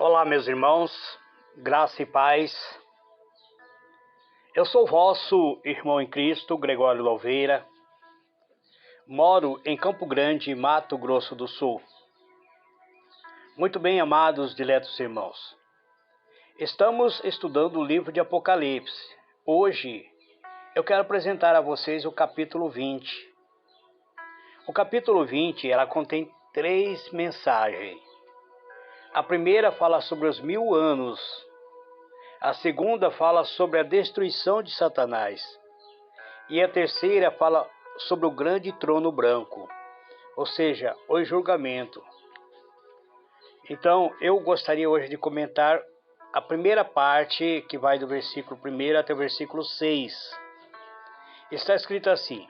Olá, meus irmãos, graça e paz. Eu sou vosso irmão em Cristo, Gregório Louveira. Moro em Campo Grande, Mato Grosso do Sul. Muito bem, amados, diletos irmãos. Estamos estudando o livro de Apocalipse. Hoje eu quero apresentar a vocês o capítulo 20. O capítulo 20, ela contém 3 mensagens. A primeira fala sobre os 1000 anos. A segunda fala sobre a destruição de Satanás. E a terceira fala sobre o grande trono branco, ou seja, o julgamento. Então, eu gostaria hoje de comentar a primeira parte, que vai do versículo 1 até o versículo 6. Está escrito assim: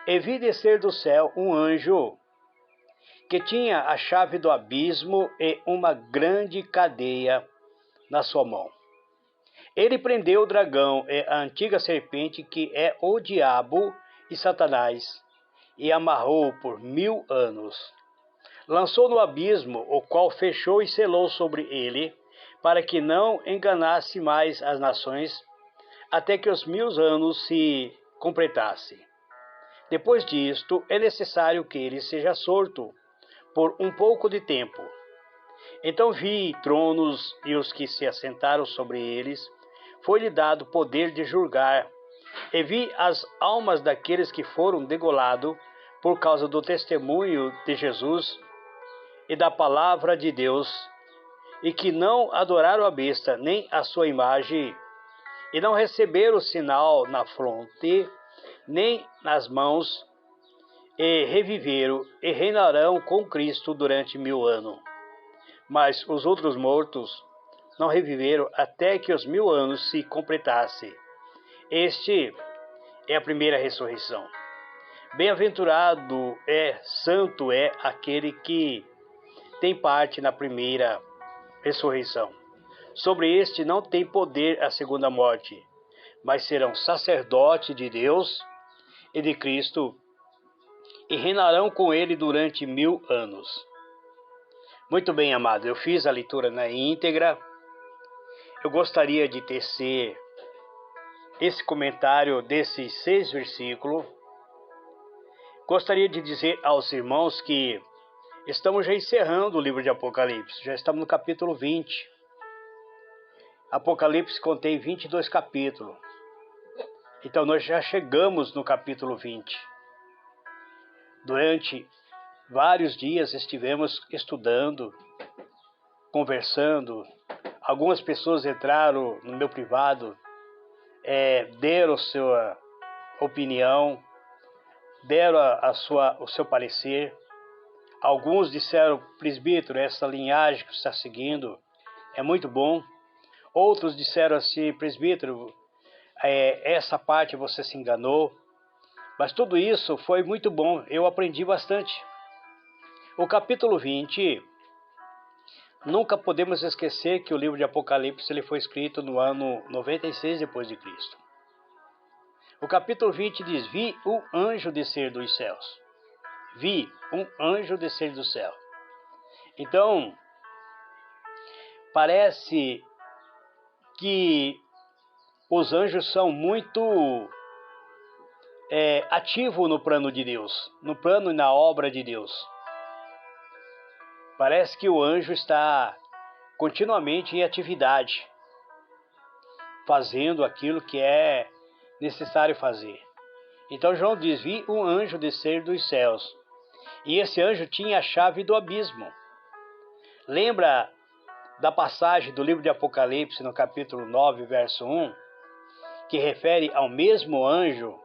E vi descer do céu um anjo que tinha a chave do abismo e uma grande cadeia na sua mão. Ele prendeu o dragão e a antiga serpente, que é o diabo e Satanás, e amarrou por 1000 anos. Lançou no abismo, o qual fechou e selou sobre ele, para que não enganasse mais as nações, até que os 1000 anos se completassem. Depois disto, é necessário que ele seja solto por um pouco de tempo. Então vi tronos, e os que se assentaram sobre eles, foi-lhe dado poder de julgar. E vi as almas daqueles que foram degolados por causa do testemunho de Jesus e da palavra de Deus, e que não adoraram a besta, nem a sua imagem, e não receberam o sinal na fronte, nem nas mãos, e reviveram e reinarão com Cristo durante 1000 anos. Mas os outros mortos não reviveram até que os 1000 anos se completassem. Este é a primeira ressurreição. Bem-aventurado santo é aquele que tem parte na primeira ressurreição. Sobre este não tem poder a segunda morte, mas serão sacerdotes de Deus e de Cristo, e reinarão com ele durante 1000 anos. Muito bem, amado, eu fiz a leitura na íntegra. Eu gostaria de tecer esse comentário desses 6 versículos. Gostaria de dizer aos irmãos que estamos já encerrando o livro de Apocalipse. Já estamos no capítulo 20. Apocalipse contém 22 capítulos. Então nós já chegamos no capítulo 20. Durante vários dias estivemos estudando, conversando. Algumas pessoas entraram no meu privado, deram sua opinião, deram o seu parecer. Alguns disseram: presbítero, essa linhagem que você está seguindo é muito bom. Outros disseram assim: presbítero, essa parte você se enganou. Mas tudo isso foi muito bom, eu aprendi bastante. O capítulo 20, nunca podemos esquecer que o livro de Apocalipse ele foi escrito no ano 96 depois de Cristo. O capítulo 20 diz: vi um anjo descer dos céus. Vi um anjo descer do céu. Então, parece que os anjos são muito ativos no plano de Deus, no plano e na obra de Deus. Parece que o anjo está continuamente em atividade, fazendo aquilo que é necessário fazer. Então João diz: vi um anjo descer dos céus. E esse anjo tinha a chave do abismo. Lembra da passagem do livro de Apocalipse, no capítulo 9, verso 1, que refere ao mesmo anjo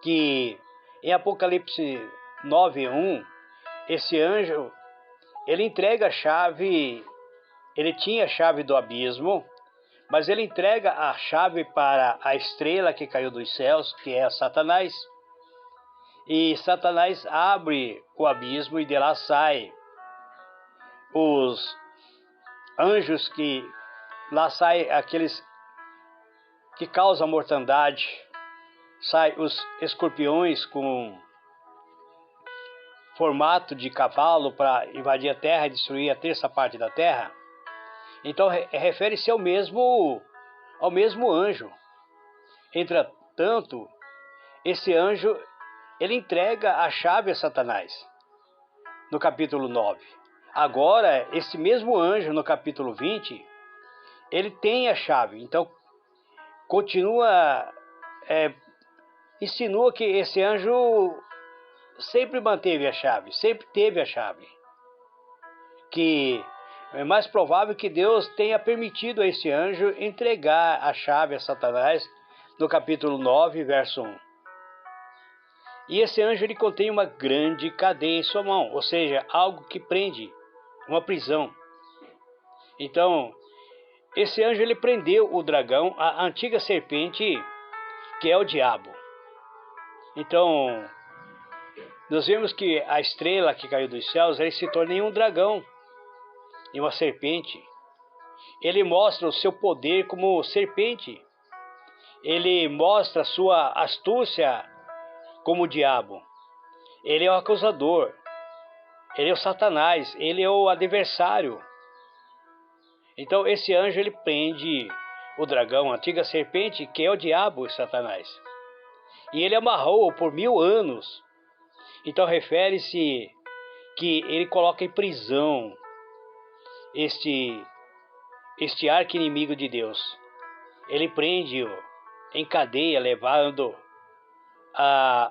que em Apocalipse 9:1, esse anjo, ele entrega a chave, ele tinha a chave do abismo, mas ele entrega a chave para a estrela que caiu dos céus, que é Satanás. E Satanás abre o abismo e de lá sai os anjos, que lá saem aqueles que causam mortandade, saem os escorpiões com formato de cavalo para invadir a terra e destruir a terça parte da terra, então refere-se ao mesmo anjo. Entretanto, esse anjo, ele entrega a chave a Satanás, no capítulo 9. Agora, esse mesmo anjo, no capítulo 20, ele tem a chave. Então, insinua que esse anjo sempre manteve a chave, sempre teve a chave. Que é mais provável que Deus tenha permitido a esse anjo entregar a chave a Satanás, no capítulo 9, verso 1. E esse anjo, ele contém uma grande cadeia em sua mão, ou seja, algo que prende, uma prisão. Então, esse anjo, ele prendeu o dragão, a antiga serpente, que é o diabo. Então, nós vemos que a estrela que caiu dos céus, ele se torna em um dragão, em uma serpente. Ele mostra o seu poder como serpente. Ele mostra a sua astúcia como o diabo. Ele é o acusador. Ele é o Satanás. Ele é o adversário. Então esse anjo, ele prende o dragão, a antiga serpente, que é o diabo e Satanás. E ele amarrou-o por 1000 anos. Então refere-se que ele coloca em prisão este arqui-inimigo de Deus. Ele prende-o em cadeia, levando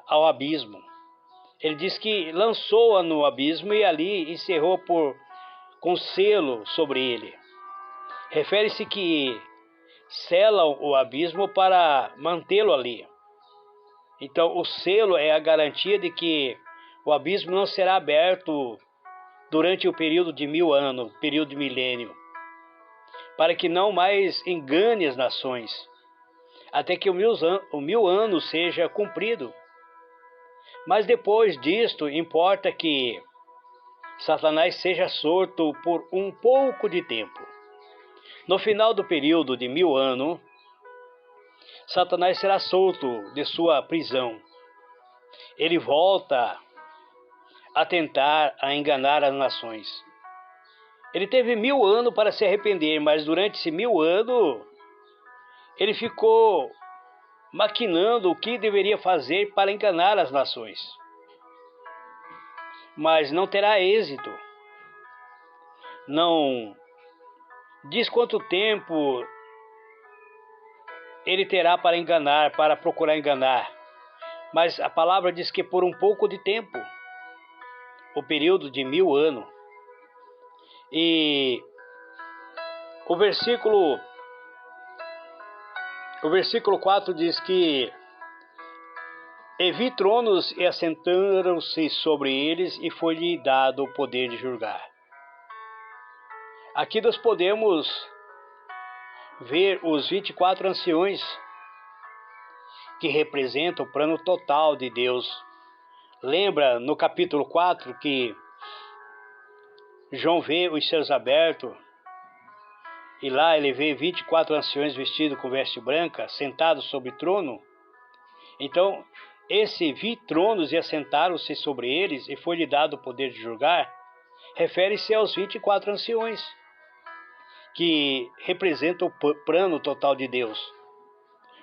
ao abismo. Ele diz que lançou-a no abismo e ali encerrou com selo sobre ele. Refere-se que selam o abismo para mantê-lo ali. Então o selo é a garantia de que o abismo não será aberto durante o período de 1000 anos, período de milênio, para que não mais engane as nações, até que o 1000 anos seja cumprido. Mas depois disto, importa que Satanás seja solto por um pouco de tempo. No final do período de 1000 anos, Satanás será solto de sua prisão. Ele volta a tentar enganar as nações. Ele teve 1000 anos para se arrepender, mas durante esses 1000 anos, ele ficou maquinando o que deveria fazer para enganar as nações. Mas não terá êxito. Não diz quanto tempo ele terá para enganar, para procurar enganar. Mas a palavra diz que por um pouco de tempo, o período de 1000 anos. E o versículo 4 diz que e vi tronos e assentaram-se sobre eles e foi-lhe dado o poder de julgar. Aqui nós podemos ver os 24 anciões que representam o plano total de Deus. Lembra no capítulo 4 que João vê os céus abertos e lá ele vê 24 anciões vestidos com veste branca, sentados sobre trono? Então, esse vi tronos e assentaram-se sobre eles e foi-lhe dado o poder de julgar, refere-se aos 24 anciões, que representam o plano total de Deus,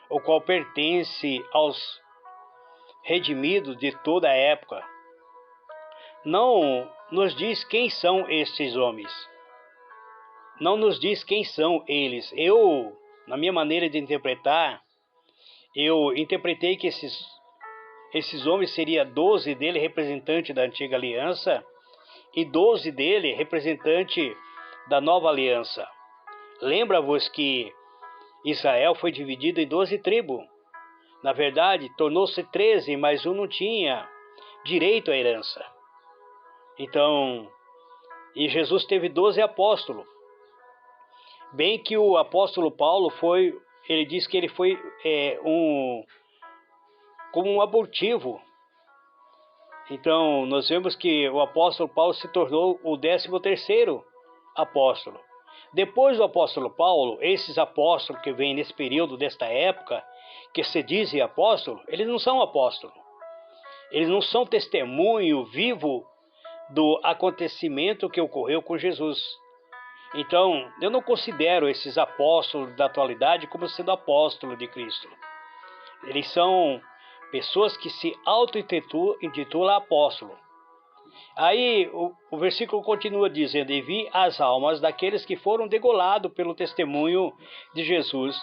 o qual pertence aos redimidos de toda a época. Não nos diz quem são estes homens. Não nos diz quem são eles. Eu, na minha maneira de interpretar, eu interpretei que esses homens seriam 12 dele representante da antiga aliança e 12 dele representante da nova aliança. Lembra-vos que Israel foi dividido em 12 tribos. Na verdade, tornou-se 13, mas um não tinha direito à herança. Então, e Jesus teve 12 apóstolos. Bem que o apóstolo Paulo ele diz que ele foi como um abortivo. Então, nós vemos que o apóstolo Paulo se tornou o 13º apóstolo. Depois do apóstolo Paulo, esses apóstolos que vêm nesse período, desta época, que se dizem apóstolos, eles não são apóstolos. Eles não são testemunho vivo do acontecimento que ocorreu com Jesus. Então, eu não considero esses apóstolos da atualidade como sendo apóstolos de Cristo. Eles são pessoas que se auto-intitulam apóstolo. Aí o versículo continua dizendo: e vi as almas daqueles que foram degolados pelo testemunho de Jesus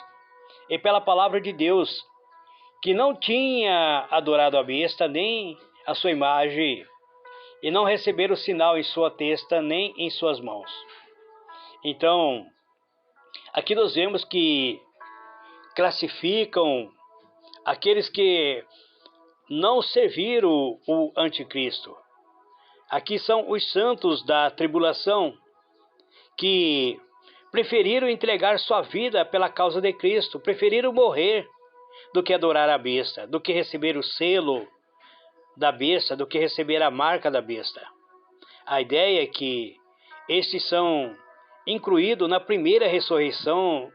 e pela palavra de Deus, que não tinha adorado a besta nem a sua imagem, e não receberam sinal em sua testa nem em suas mãos. Então, aqui nós vemos que classificam aqueles que não serviram o anticristo. Aqui são os santos da tribulação, que preferiram entregar sua vida pela causa de Cristo, preferiram morrer do que adorar a besta, do que receber o selo da besta, do que receber a marca da besta. A ideia é que estes são incluídos na primeira ressurreição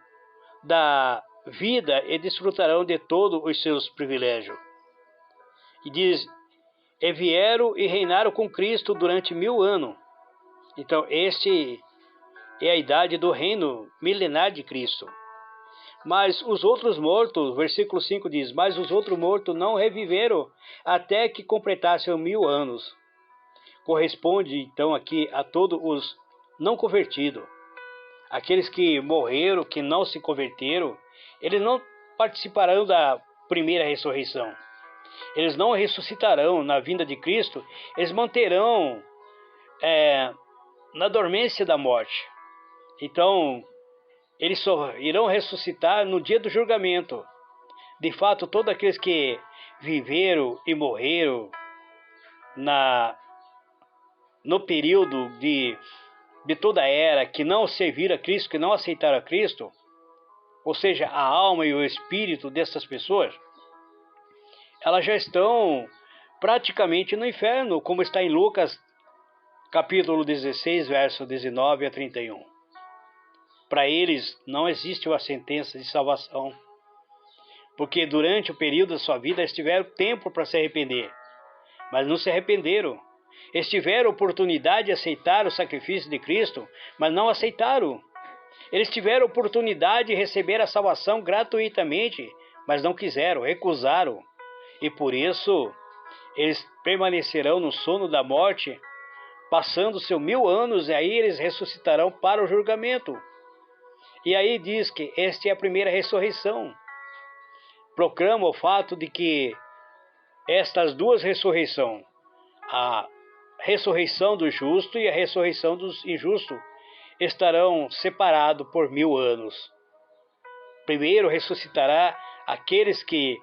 da vida e desfrutarão de todos os seus privilégios. E diz: e vieram e reinaram com Cristo durante 1000 anos. Então, este é a idade do reino milenar de Cristo. Mas os outros mortos, versículo 5 diz: mas os outros mortos não reviveram até que completassem 1000 anos. Corresponde, então, aqui a todos os não convertidos. Aqueles que morreram, que não se converteram, eles não participarão da primeira ressurreição. Eles não ressuscitarão na vinda de Cristo, eles manterão na dormência da morte. Então, eles só irão ressuscitar no dia do julgamento. De fato, todos aqueles que viveram e morreram no período de toda a era, que não serviram a Cristo, que não aceitaram a Cristo, ou seja, a alma e o espírito dessas pessoas, elas já estão praticamente no inferno, como está em Lucas, capítulo 16, verso 19 a 31. Para eles não existe uma sentença de salvação, porque durante o período da sua vida eles tiveram tempo para se arrepender, mas não se arrependeram. Eles tiveram oportunidade de aceitar o sacrifício de Cristo, mas não aceitaram. Eles tiveram oportunidade de receber a salvação gratuitamente, mas não quiseram, recusaram. E por isso, eles permanecerão no sono da morte, passando seus 1000 anos, e aí eles ressuscitarão para o julgamento. E aí diz que esta é a primeira ressurreição. Proclama o fato de que estas duas ressurreições, a ressurreição do justo e a ressurreição dos injustos, estarão separados por 1000 anos. Primeiro ressuscitará aqueles que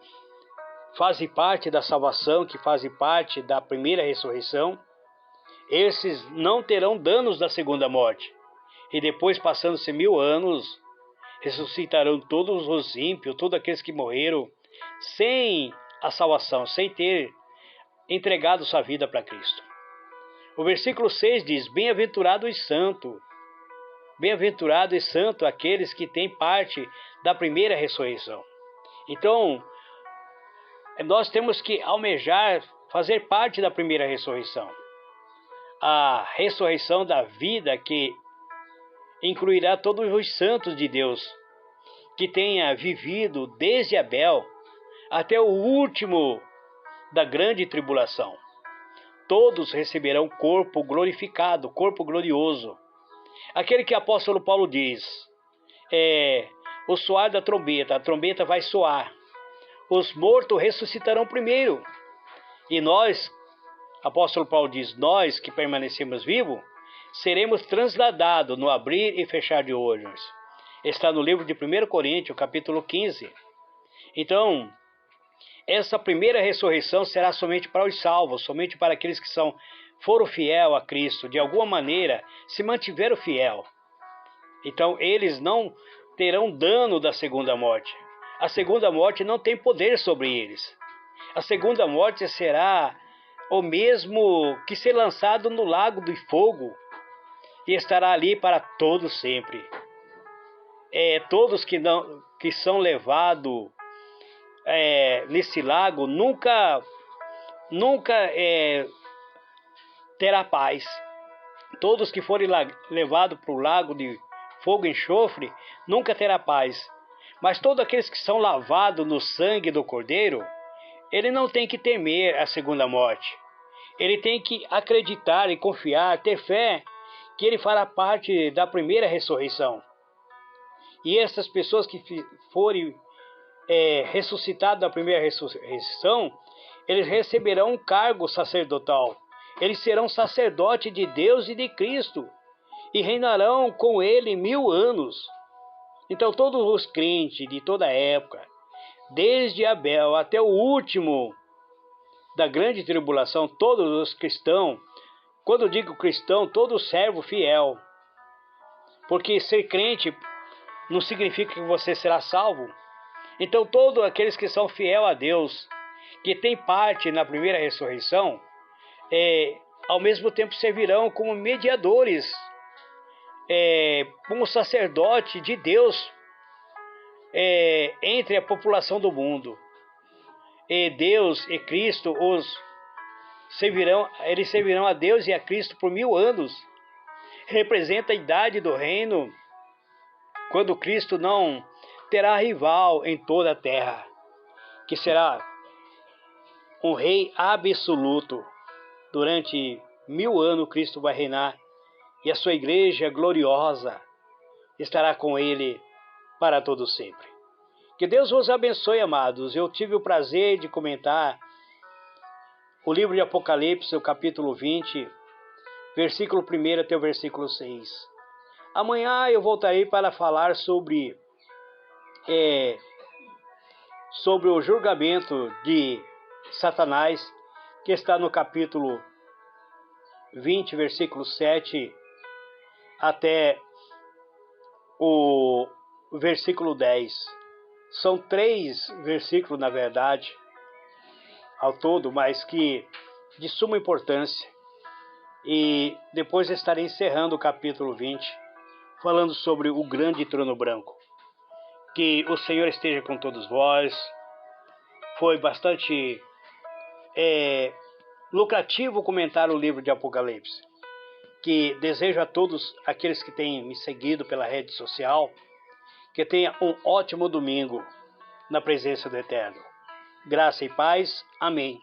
fazem parte da salvação, que fazem parte da primeira ressurreição. Esses não terão danos da segunda morte. E depois, passando-se 1000 anos, ressuscitarão todos os ímpios, todos aqueles que morreram sem a salvação, sem ter entregado sua vida para Cristo. O versículo 6 diz: bem-aventurado e santo. Bem-aventurado e santo aqueles que têm parte da primeira ressurreição. Então, nós temos que almejar fazer parte da primeira ressurreição. A ressurreição da vida, que incluirá todos os santos de Deus, que tenha vivido desde Abel até o último da grande tribulação. Todos receberão corpo glorificado, corpo glorioso. Aquele que o apóstolo Paulo diz, o soar da trombeta, a trombeta vai soar. Os mortos ressuscitarão primeiro. E nós, apóstolo Paulo diz, nós que permanecemos vivos, seremos transladados no abrir e fechar de olhos. Está no livro de 1 Coríntios, capítulo 15. Então, essa primeira ressurreição será somente para os salvos, somente para aqueles que foram fiel a Cristo, de alguma maneira se mantiveram fiel. Então, eles não terão dano da segunda morte. A segunda morte não tem poder sobre eles. A segunda morte será o mesmo que ser lançado no lago do fogo e estará ali para todos sempre. Todos que são levados nesse lago nunca terá paz. Todos que forem levados para o lago de fogo e enxofre nunca terá paz. Mas todos aqueles que são lavados no sangue do Cordeiro, ele não tem que temer a segunda morte. Ele tem que acreditar e confiar, ter fé, que ele fará parte da primeira ressurreição. E essas pessoas que forem ressuscitadas da primeira ressurreição, eles receberão um cargo sacerdotal. Eles serão sacerdotes de Deus e de Cristo e reinarão com ele 1000 anos. Então todos os crentes de toda época, desde Abel até o último da grande tribulação, todos os cristãos, quando eu digo cristão, todo servo fiel, porque ser crente não significa que você será salvo. Então todos aqueles que são fiel a Deus, que têm parte na primeira ressurreição, ao mesmo tempo servirão como mediadores, como sacerdote de Deus entre a população do mundo. E Deus e Cristo eles servirão a Deus e a Cristo por 1000 anos. Representa a idade do reino, quando Cristo não terá rival em toda a terra, que será um rei absoluto. Durante 1000 anos Cristo vai reinar e a sua igreja gloriosa estará com ele para todo sempre. Que Deus vos abençoe, amados. Eu tive o prazer de comentar o livro de Apocalipse, o capítulo 20, versículo 1 até o versículo 6. Amanhã eu voltarei para falar sobre o julgamento de Satanás, que está no capítulo 20, versículo 7 até o versículo 10. São 3 versículos, na verdade, ao todo, mas que de suma importância. E depois estarei encerrando o capítulo 20, falando sobre o grande trono branco. Que o Senhor esteja com todos vós. Foi bastante lucrativo comentar o livro de Apocalipse. Que desejo a todos aqueles que têm me seguido pela rede social, que tenha um ótimo domingo na presença do Eterno. Graça e paz. Amém.